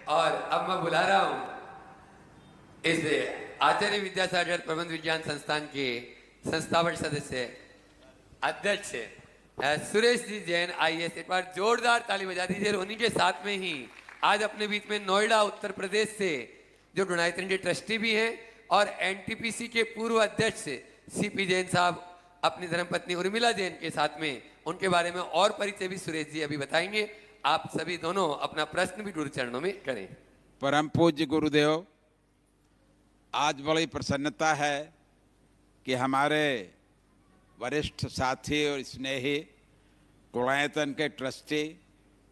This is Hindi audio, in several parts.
और अब मैं बुला रहा हूं इस आचार्य विद्यासागर प्रबंध विज्ञान संस्थान के संस्थापक सदस्य अध्यक्ष सुरेश जी जैन आईएएस। एक बार जोरदार ताली बजा दीजिए। उन्हीं के साथ में ही आज अपने बीच में नोएडा उत्तर प्रदेश से जो डोनाइट्रन के ट्रस्टी भी हैं और एनटीपीसी के पूर्व अध्यक्ष सीपी जैन साहब अपनी धर्मपत्नी उर्मिला जैन के साथ में, उनके बारे में और परिचय भी सुरेश जी अभी बताएंगे। आप सभी दोनों अपना प्रश्न भी गुरु चरणों में करें। परम पूज्य गुरुदेव, आज बड़ी प्रसन्नता है कि हमारे वरिष्ठ साथी और स्नेही गुणायतन के ट्रस्टी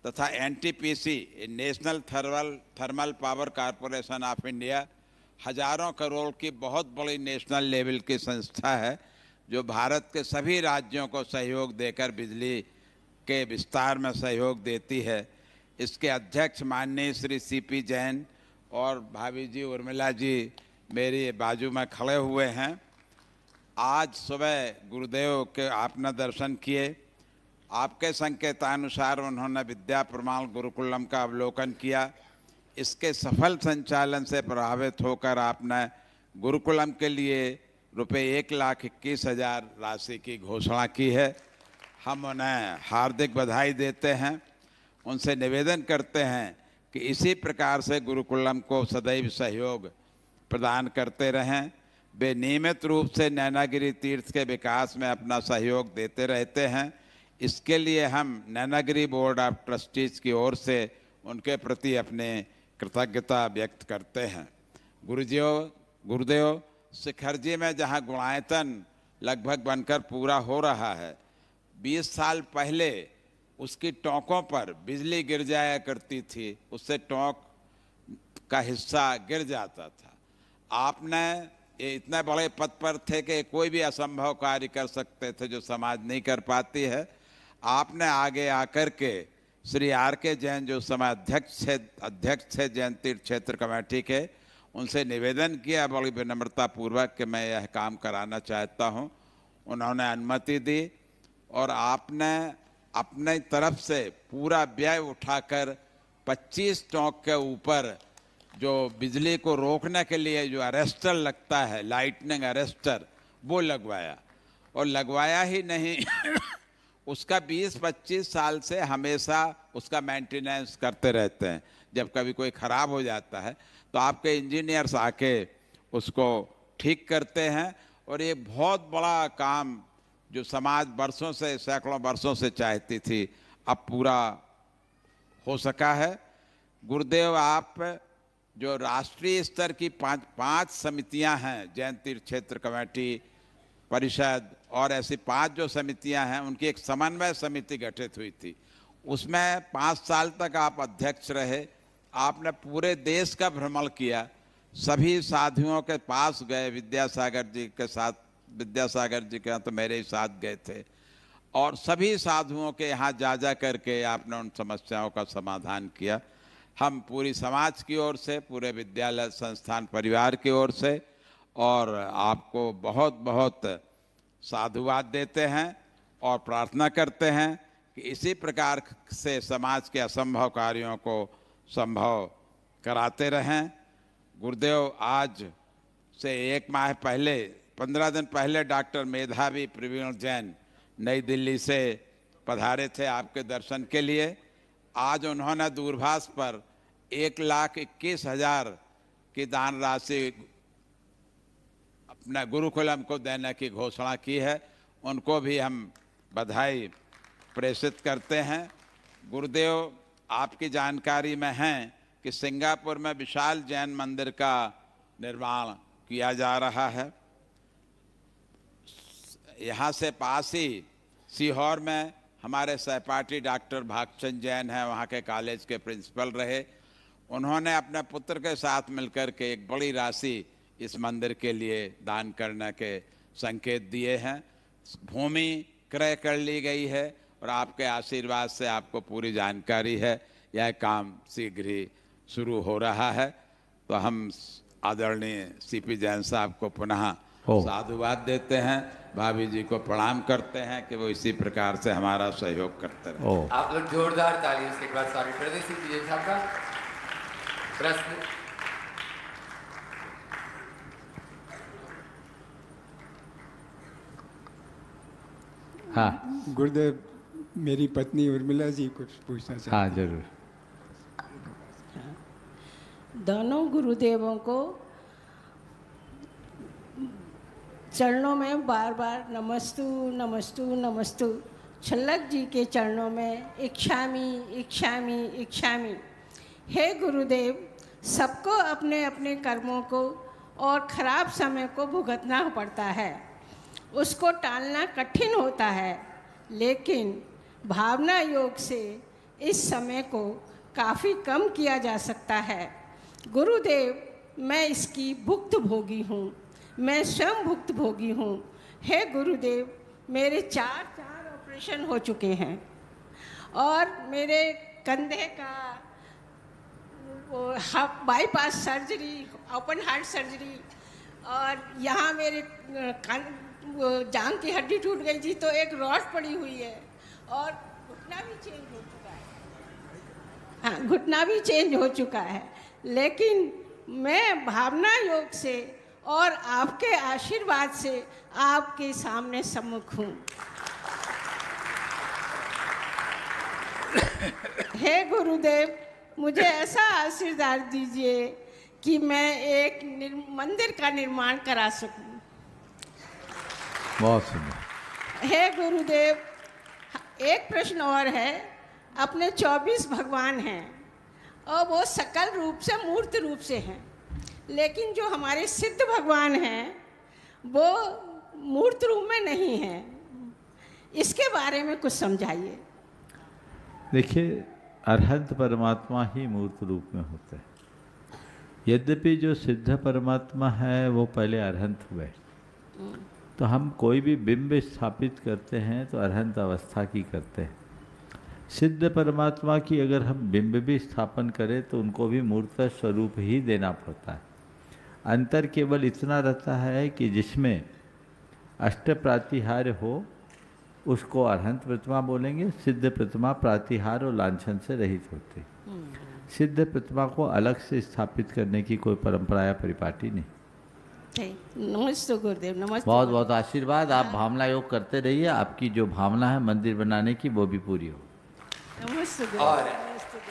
तथा NTPC national thermal power corporation of India हजारों करोड़ की बहुत बड़ी नेशनल लेवल की संस्था है जो भारत के सभी राज्यों को सहयोग देकर बिजली के विस्तार में सहयोग देती है। इसके अध्यक्ष माननीय श्री सीपी जैन और भाभी जी उर्मिला जी मेरी बाजू में खड़े हुए हैं। आज सुबह गुरुदेव के आपने दर्शन किए। आपके संकेतानुसार उन्होंने विद्या प्रमाण गुरुकुलम का अवलोकन किया। इसके सफल संचालन से प्रभावित होकर आपने गुरुकुलम के लिए रुपये 1,21,000 राशि की घोषणा की है। हम उन्हें हार्दिक बधाई देते हैं। उनसे निवेदन करते हैं कि इसी प्रकार से गुरुकुलम को सदैव सहयोग प्रदान करते रहें। वे नियमित रूप से नैनागिरी तीर्थ के विकास में अपना सहयोग देते रहते हैं। इसके लिए हम नैनागिरी बोर्ड ऑफ ट्रस्टीज की ओर से उनके प्रति अपने कृतज्ञता व्यक्त करते हैं। गुरुदेव, शिखरजी में जहाँ गुणायतन लगभग बनकर पूरा हो रहा है, 20 साल पहले उसकी टोंकों पर बिजली गिर जाया करती थी, उससे टोंक का हिस्सा गिर जाता था। आपने ये इतने बड़े पद पर थे कि कोई भी असंभव कार्य कर सकते थे जो समाज नहीं कर पाती है। आपने आगे आकर के श्री आर के जैन जो समय अध्यक्ष थे जैन तीर्थ क्षेत्र कमेटी के, उनसे निवेदन किया बड़ी विनम्रता पूर्वक कि मैं यह काम कराना चाहता हूं। उन्होंने अनुमति दी और आपने अपने तरफ से पूरा व्यय उठाकर 25 टोंक के ऊपर जो बिजली को रोकने के लिए जो अरेस्टर लगता है, लाइटनिंग अरेस्टर, वो लगवाया। और लगवाया ही नहीं उसका 20-25 साल से हमेशा उसका मेंटेनेंस करते रहते हैं। जब कभी कोई ख़राब हो जाता है तो आपके इंजीनियर्स आके उसको ठीक करते हैं। और ये बहुत बड़ा काम जो समाज वर्षों से, सैकड़ों वर्षों से चाहती थी, अब पूरा हो सका है। गुरुदेव, आप जो राष्ट्रीय स्तर की पांच समितियां हैं, जैन तीर्थ क्षेत्र कमेटी परिषद और ऐसी 5 जो समितियां हैं, उनकी एक समन्वय समिति गठित हुई थी। उसमें 5 साल तक आप अध्यक्ष रहे। आपने पूरे देश का भ्रमण किया, सभी साधुओं के पास गए। विद्यासागर जी के यहाँ तो मेरे ही साथ गए थे और सभी साधुओं के यहाँ जा करके आपने उन समस्याओं का समाधान किया। हम पूरी समाज की ओर से, पूरे विद्यालय संस्थान परिवार की ओर से और आपको बहुत बहुत साधुवाद देते हैं और प्रार्थना करते हैं कि इसी प्रकार से समाज के असंभव कार्यों को संभव कराते रहें। गुरुदेव, आज से 1 माह पहले, 15 दिन पहले डॉक्टर मेधावी प्रवीण जैन नई दिल्ली से पधारे थे आपके दर्शन के लिए। आज उन्होंने दूरभाष पर 1,21,000 की दान राशि अपना गुरुकुलम को देने की घोषणा की है। उनको भी हम बधाई प्रेषित करते हैं। गुरुदेव, आपकी जानकारी में है कि सिंगापुर में विशाल जैन मंदिर का निर्माण किया जा रहा है। यहाँ से पास ही सीहोर में हमारे सहपाठी डॉक्टर भागचंद जैन हैं, वहाँ के कॉलेज के प्रिंसिपल रहे। उन्होंने अपने पुत्र के साथ मिलकर के एक बड़ी राशि इस मंदिर के लिए दान करने के संकेत दिए हैं। भूमि क्रय कर ली गई है और आपके आशीर्वाद से आपको पूरी जानकारी है। यह काम शीघ्र ही शुरू हो रहा है। तो हम आदरणीय सीपी जैन साहब को पुनः साधुवाद देते हैं, भाभी जी को प्रणाम करते हैं कि वो इसी प्रकार से हमारा सहयोग करते रहे। आप लोग जोरदार तालियों से एक बार स्वागत कर दें सीपी जैन साहब का। प्रश्न? हाँ गुरुदेव, मेरी पत्नी उर्मिला जी कुछ पूछना चाहती हाँ जरूर। दोनों गुरुदेवों को चरणों में बार बार नमस्तु नमस्तु नमस्तु। छल्लक जी के चरणों में इच्छामि इच्छामि इच्छामि। हे गुरुदेव, सबको अपने अपने कर्मों को और खराब समय को भुगतना पड़ता है, उसको टालना कठिन होता है, लेकिन भावना योग से इस समय को काफ़ी कम किया जा सकता है। गुरुदेव, मैं इसकी भुक्तभोगी हूँ, मैं स्वयं भुक्तभोगी हूँ। हे गुरुदेव, मेरे चार ऑपरेशन हो चुके हैं और मेरे कंधे का bypass surgery, open heart surgery, और यहाँ मेरे जांघ की हड्डी टूट गई थी तो एक रॉड पड़ी हुई है, और घुटना भी चेंज हो चुका है। हाँ, घुटना भी चेंज हो चुका है, लेकिन मैं भावना योग से और आपके आशीर्वाद से आपके सामने सम्मुख हूँ। हे गुरुदेव, मुझे ऐसा आशीर्वाद दीजिए कि मैं एक मंदिर का निर्माण करा सकूं। बहुत सुंदर। हे गुरुदेव, एक प्रश्न और है। अपने 24 भगवान हैं और वो सकल रूप से मूर्त रूप से हैं, लेकिन जो हमारे सिद्ध भगवान हैं वो मूर्त रूप में नहीं हैं। इसके बारे में कुछ समझाइए। देखिए, अरहंत परमात्मा ही मूर्त रूप में होते हैं। यद्यपि जो सिद्ध परमात्मा है वो पहले अरहंत हुए, तो हम कोई भी बिंब स्थापित करते हैं तो अरहंत अवस्था की करते हैं। सिद्ध परमात्मा की अगर हम बिंब भी स्थापन करें तो उनको भी मूर्त स्वरूप ही देना पड़ता है। अंतर केवल इतना रहता है कि जिसमें अष्ट प्रातिहार्य हो उसको अरहंत प्रतिमा बोलेंगे, सिद्ध प्रतिमा प्रातिहार और लांछन से रहित होती। सिद्ध प्रतिमा को अलग से स्थापित करने की कोई परंपरा या परिपाटी नहीं। नमस्ते गुरुदेव, नमस्ते। बहुत बहुत आशीर्वाद। आप भावना योग करते रहिए, आपकी जो भावना है मंदिर बनाने की वो भी पूरी हो। नमस्ते गुरुदेव। और